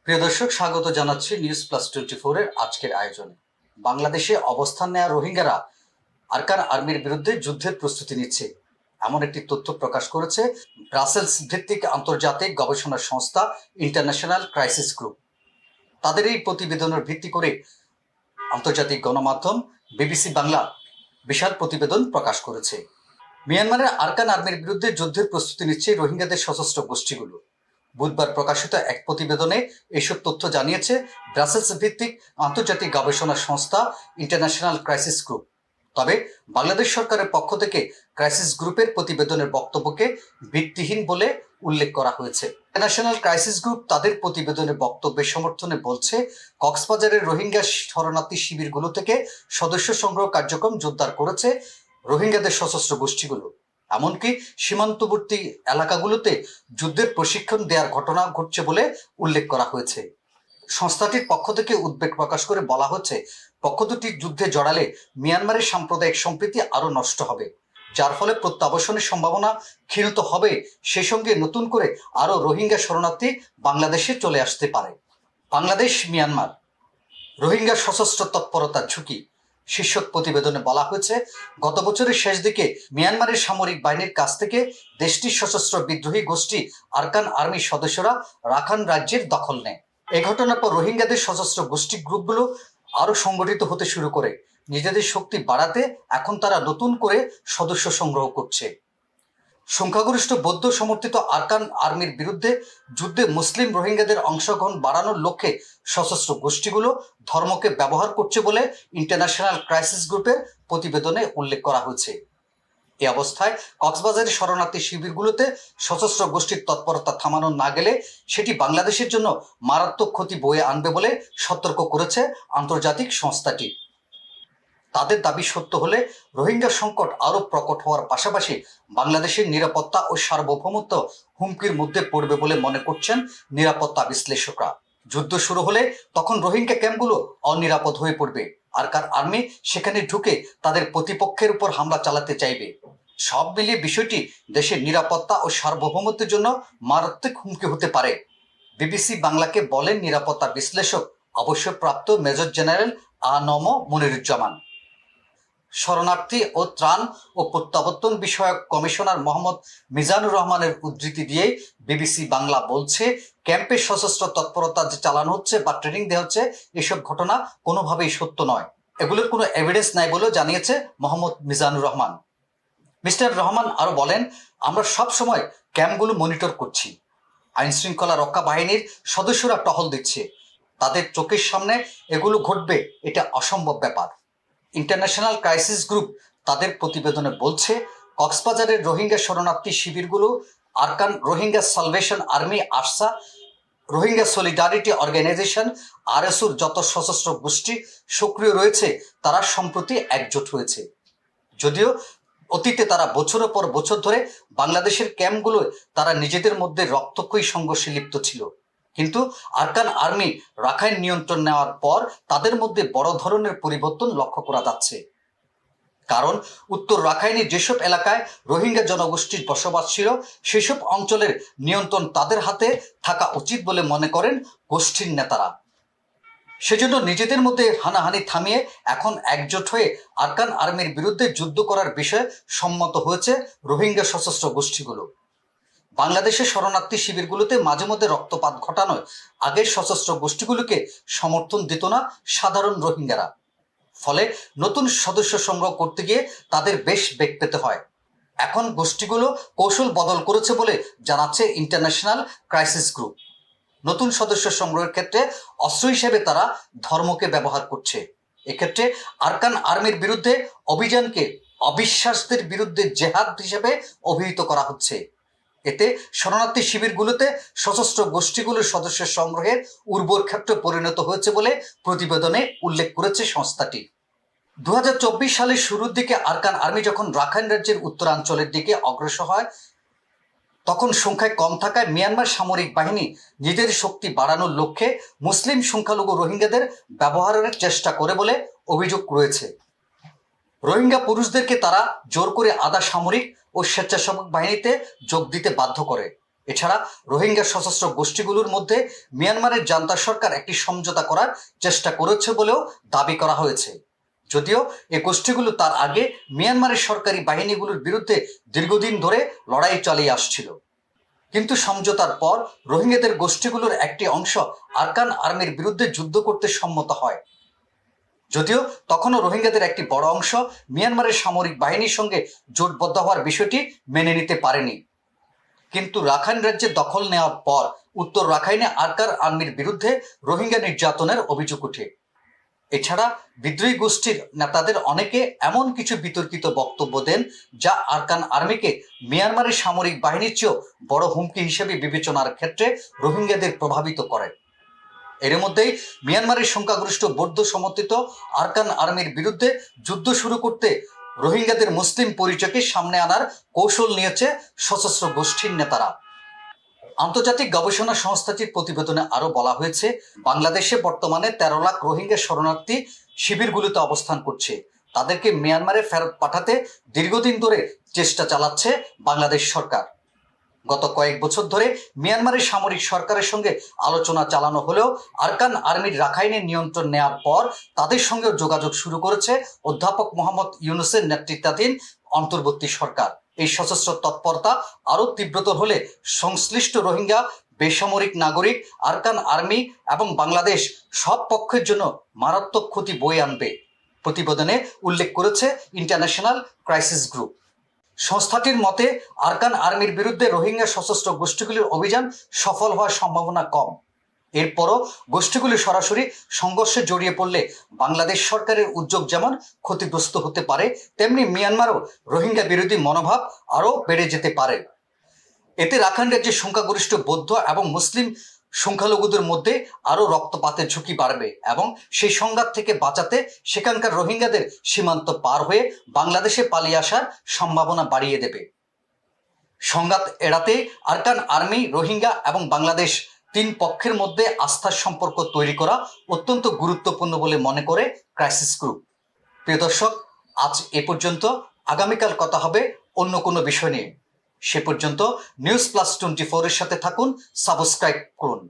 প্রিয় দর্শক, স্বাগত জানাচ্ছি নিউজ প্লাস 24 এর আজকের আয়োজনে। বাংলাদেশে অবস্থান নেওয়া রোহিঙ্গারা আরকান আর্মির বিরুদ্ধে যুদ্ধের প্রস্তুতি নিচ্ছে এমন একটি তথ্য প্রকাশ করেছে ব্রাসেলস ভিত্তিক আন্তর্জাতিক গবেষণা সংস্থা ইন্টারন্যাশনাল ক্রাইসিস গ্রুপ। তাদের এই প্রতিবেদনের ভিত্তি করে আন্তর্জাতিক গণমাধ্যম বিবিসি বাংলা বিশাল প্রতিবেদন প্রকাশ করেছে। মিয়ানমারের আরকান আর্মির বিরুদ্ধে যুদ্ধের প্রস্তুতি নিচ্ছে রোহিঙ্গাদের সশস্ত্র গোষ্ঠীগুলো। বুধবার প্রকাশিত এক প্রতিবেদনে এসব তথ্য জানিয়েছে ব্রাসেলস ভিত্তিক আন্তর্জাতিক গবেষণা সংস্থা ইন্টারন্যাশনাল ক্রাইসিস গ্রুপ। তবে বাংলাদেশ সরকারের পক্ষ থেকে ক্রাইসিস গ্রুপের প্রতিবেদনের বক্তব্যকে ভিত্তিহীন বলে উল্লেখ করা হয়েছে। ইন্টারন্যাশনাল ক্রাইসিস গ্রুপ তাদের প্রতিবেদনের বক্তব্যের সমর্থনে বলছে, কক্সবাজারের রোহিঙ্গা শরণার্থী শিবিরগুলো থেকে সদস্য সংগ্রহ কার্যক্রম জোরদার করেছে রোহিঙ্গাদের সশস্ত্র গোষ্ঠীগুলো। এমনকি সীমান্তবর্তী এলাকাগুলোতে যুদ্ধের প্রশিক্ষণ দেওয়ার ঘটনা ঘটছে বলে উল্লেখ করা হয়েছে। সংস্থাটির পক্ষ থেকে উদ্বেগ প্রকাশ করে বলা হচ্ছে, পক্ষ দুটি যুদ্ধে জড়ালে মিয়ানমারের সাম্প্রদায়িক সম্প্রীতি আরও নষ্ট হবে, যার ফলে প্রত্যাবাসনের সম্ভাবনা ক্ষীণত হবে। সেই সঙ্গে নতুন করে আরও রোহিঙ্গা শরণার্থী বাংলাদেশে চলে আসতে পারে। বাংলাদেশ মিয়ানমার রোহিঙ্গা সশস্ত্র তৎপরতার ঝুঁকি শীর্ষক প্রতিবেদনে বলা হয়েছে, গত বছরের শেষ দিকে মিয়ানমারের সামরিক বাহিনীর কাছ থেকে দেশটির সশস্ত্র বিদ্রোহী গোষ্ঠী আরকান আর্মির সদস্যরা রাখাইন রাজ্যের দখল নেয়। এই ঘটনার পর রোহিঙ্গাদের সশস্ত্র গোষ্ঠী গ্রুপগুলো আরও সংগঠিত হতে শুরু করে। নিজেদের শক্তি বাড়াতে এখন তারা নতুন করে সদস্য সংগ্রহ করছে। সংখ্যাগরিষ্ঠ বৌদ্ধ সমর্থিত আরকান আর্মির বিরুদ্ধে যুদ্ধে মুসলিম রোহিঙ্গাদের অংশগ্রহণ বাড়ানোর লক্ষ্যে সশস্ত্র গোষ্ঠীগুলো ধর্মকে ব্যবহার করছে বলে ইন্টারন্যাশনাল ক্রাইসিস গ্রুপের প্রতিবেদনে উল্লেখ করা হয়েছে। এই অবস্থায় কক্সবাজারের শরণার্থী শিবিরগুলোতে সশস্ত্র গোষ্ঠীর তৎপরতা থামানো না গেলে সেটি বাংলাদেশের জন্য মারাত্মক ক্ষতি বয়ে আনবে বলে সতর্ক করেছে আন্তর্জাতিক সংস্থাটি। তাদের দাবি সত্য হলে রোহিঙ্গা সংকট আরও প্রকট হওয়ার পাশাপাশি বাংলাদেশের নিরাপত্তা ও সার্বভৌমত্ব হুমকির মধ্যে পড়বে বলে মনে করছেন নিরাপত্তা বিশ্লেষকরা। যুদ্ধ শুরু হলে তখন রোহিঙ্গা ক্যাম্পগুলো অনিরাপদ হয়ে পড়বে। আরকান আর্মি সেখানে ঢুকে তাদের প্রতিপক্ষের উপর হামলা চালাতে চাইবে। সব মিলিয়ে বিষয়টি দেশের নিরাপত্তা ও সার্বভৌমত্বের জন্য মারাত্মক হুমকি হতে পারে। বিবিসি বাংলাকে বলেন নিরাপত্তা বিশ্লেষক অবসরপ্রাপ্ত মেজর জেনারেল আ.ন.ম মনিরুজ্জামান। শরণার্থী ও ত্রাণ ও প্রত্যাবর্তন বিষয়ক কমিশনার মোহাম্মদ মিজানুর রহমানের উদ্ধৃতি দিয়ে বিবিসি বাংলা বলছে, ক্যাম্পে সশস্ত্র তৎপরতা যে চালানো হচ্ছে বা ট্রেনিং দেওয়া হচ্ছে, এসব ঘটনা কোনোভাবেই সত্য নয়। এগুলোর কোনো এভিডেন্স নাই বলেও জানিয়েছে মোহাম্মদ মিজানুর রহমান। মিস্টার রহমান আরও বলেন, আমরা সব সময় ক্যাম্পগুলো মনিটর করছি। আইন শৃঙ্খলা রক্ষা বাহিনীর সদস্যরা টহল দিচ্ছে। তাদের চোখের সামনে এগুলো ঘটবে, এটা অসম্ভব ব্যাপার। ইন্টারন্যাশনাল ক্রাইসিস গ্রুপ তাদের প্রতিবেদনে বলছে, কক্সবাজারের রোহিঙ্গা শরণার্থী শিবিরগুলো Arakan Rohingya salvation army ARSA, Rohingya solidarity organisation আরএসওর যত সশস্ত্র গোষ্ঠী সক্রিয় রয়েছে তারা সম্প্রতি একজোট হয়েছে। যদিও অতীতে তারা বছরের পর বছর ধরে বাংলাদেশের ক্যাম্পগুলোয় তারা নিজেদের মধ্যে রক্তক্ষয়ী সংঘর্ষে লিপ্ত ছিল, কিন্তু আরকান আর্মি রাখাইন নিয়ন্ত্রণ নেওয়ার পর তাদের মধ্যে বড় ধরনের পরিবর্তন লক্ষ্য করা যাচ্ছে। কারণ উত্তর রাখাইনের যেসব এলাকায় রোহিঙ্গা জনগোষ্ঠীর বসবাস ছিল সেসব অঞ্চলের নিয়ন্ত্রণ তাদের হাতে থাকা উচিত বলে মনে করেন গোষ্ঠীর নেতারা। সেজন্য নিজেদের মধ্যে হানাহানি থামিয়ে এখন একজোট হয়ে আরকান আর্মির বিরুদ্ধে যুদ্ধ করার বিষয়ে সম্মত হয়েছে রোহিঙ্গা সশস্ত্র গোষ্ঠীগুলো। বাংলাদেশের শরণার্থী শিবিরগুলোতে মাঝে মধ্যে রক্তপাত ঘটানোয় আগের সশস্ত্র গোষ্ঠীগুলোকে সমর্থন দিত না সাধারণ রোহিঙ্গারা। ফলে নতুন সদস্য সংগ্রহ করতে গিয়ে তাদের বেশ বেগ পেতে হয়। এখন গোষ্ঠীগুলো কৌশল বদল করেছে বলে জানাচ্ছে ইন্টারন্যাশনাল ক্রাইসিস গ্রুপ। নতুন সদস্য সংগ্রহের ক্ষেত্রে অস্ত্র হিসেবে তারা ধর্মকে ব্যবহার করছে। এক্ষেত্রে আরকান আর্মির বিরুদ্ধে অভিযানকে অবিশ্বাসদের বিরুদ্ধে জেহাদ হিসেবে অভিহিত করা হচ্ছে। এতে শরণার্থী শিবিরগুলোতে সশস্ত্র গোষ্ঠীগুলোর সদস্য সংগ্রহের উর্বর ক্ষেত্রে পরিণত হয়েছে বলে প্রতিবেদনে উল্লেখ করেছে সংস্থাটি। 2024 সালের শুরুর দিকে আরকান আর্মি যখন রাখাইন রাজ্যের উত্তরাঞ্চলের দিকে অগ্রসর হয়, তখন সংখ্যায় কম থাকায় মিয়ানমার সামরিক বাহিনী নিজেদের শক্তি বাড়ানোর লক্ষ্যে মুসলিম সংখ্যালঘু রোহিঙ্গাদের ব্যবহারের চেষ্টা করে বলে অভিযোগ রয়েছে। রোহিঙ্গা পুরুষদেরকে তারা জোর করে আধা সামরিক ও স্বেচ্ছাসেবক বাহিনীতে যোগ দিতে বাধ্য করে। এছাড়া রোহিঙ্গা সশস্ত্র গোষ্ঠীগুলোর মধ্যে মিয়ানমারের জান্তা সরকার একটি সমঝোতা করার চেষ্টা করেছে বলেও দাবি করা হয়েছে। যদিও এই গোষ্ঠীগুলো তার আগে মিয়ানমারের সরকারি বাহিনীগুলোর বিরুদ্ধে দীর্ঘদিন ধরে লড়াই চালিয়ে আসছিল, কিন্তু সমঝোতার পর রোহিঙ্গাদের গোষ্ঠীগুলোর একটি অংশ আরকান আর্মির বিরুদ্ধে যুদ্ধ করতে সম্মত হয়। যদিও তখনও রোহিঙ্গাদের একটি বড় অংশ মিয়ানমারের সামরিক বাহিনীর সঙ্গে জোটবদ্ধ হওয়ার বিষয়টি মেনে নিতে পারেনি। কিন্তু রাখাইন রাজ্যে দখল নেওয়ার পর উত্তর রাখাইনে আরকান আর্মির বিরুদ্ধে রোহিঙ্গা নির্যাতনের অভিযোগ ওঠে। এছাড়া বিদ্রোহী গোষ্ঠীর নেতাদের অনেকে এমন কিছু বিতর্কিত বক্তব্য দেন যা আরকান আর্মিকে মিয়ানমারের সামরিক বাহিনীর চেয়েও বড় হুমকি হিসেবে বিবেচনার ক্ষেত্রে রোহিঙ্গাদের প্রভাবিত করে। এর মধ্যেই মিয়ানমারের সংখ্যাগরিষ্ঠ বৌদ্ধ সমর্থিত আরকান আর্মির বিরুদ্ধে যুদ্ধ শুরু করতে রোহিঙ্গাদের মুসলিম পরিচয়কে সামনে আনার কৌশল নিয়েছে সশস্ত্র গোষ্ঠীর নেতারা। আন্তর্জাতিক গবেষণা সংস্থাটির প্রতিবেদনে আরও বলা হয়েছে, বাংলাদেশে বর্তমানে 13 লাখ রোহিঙ্গা শরণার্থী শিবিরগুলোতে অবস্থান করছে। তাদেরকে মিয়ানমারে ফেরত পাঠাতে দীর্ঘদিন ধরে চেষ্টা চালাচ্ছে বাংলাদেশ সরকার। গত কয়েক বছর ধরে মিয়ানমারের সামরিক সরকারের সঙ্গে আলোচনা চালানো হলেও আরকান আর্মির রাখাইনের নিয়ন্ত্রণ নেওয়ার পর তাদের সঙ্গেও যোগাযোগ শুরু করেছে অধ্যাপক মোহাম্মদ ইউনূসের নেতৃত্বাধীন অন্তর্বর্তী সরকার। এই সশস্ত্র তৎপরতা আরও তীব্রতর হলে সংশ্লিষ্ট রোহিঙ্গা, বেসামরিক নাগরিক, আরকান আর্মি এবং বাংলাদেশ সব পক্ষের জন্য মারাত্মক ক্ষতি বয়ে আনবে, প্রতিবেদনে উল্লেখ করেছে ইন্টারন্যাশনাল ক্রাইসিস গ্রুপ। সংস্থাটির মতে আরকান আর্মির বিরুদ্ধে রোহিঙ্গা সশস্ত্র গোষ্ঠীগুলির অভিযান সফল হওয়ার সম্ভাবনা কম। এরপরও গোষ্ঠীগুলি সরাসরি সংঘর্ষে জড়িয়ে পড়লে বাংলাদেশ সরকারের উদ্যোগ যেমন ক্ষতিগ্রস্ত হতে পারে, তেমনি মিয়ানমারও রোহিঙ্গা বিরোধী মনোভাব আরও বেড়ে যেতে পারে। এতে রাখাইন রাজ্যের সংখ্যাগরিষ্ঠ বৌদ্ধ এবং মুসলিম সংখ্যালঘুদের মধ্যে আরও রক্তপাতের ঝুঁকি বাড়বে এবং সেই সংঘাত থেকে বাঁচাতে সেখানকার রোহিঙ্গাদের সীমান্ত পার হয়ে বাংলাদেশে পালিয়ে আসার সম্ভাবনা বাড়িয়ে দেবে। সংঘাত এড়াতে আরকান আর্মি, রোহিঙ্গা এবং বাংলাদেশ তিন পক্ষের মধ্যে আস্থার সম্পর্ক তৈরি করা অত্যন্ত গুরুত্বপূর্ণ বলে মনে করে ক্রাইসিস গ্রুপ। প্রিয় দর্শক, আজ এ পর্যন্ত। আগামীকাল কথা হবে অন্য কোনো বিষয় নিয়ে। সে পর্যন্ত নিউজ প্লাস 24 এর সাথে থাকুন, সাবস্ক্রাইব করুন।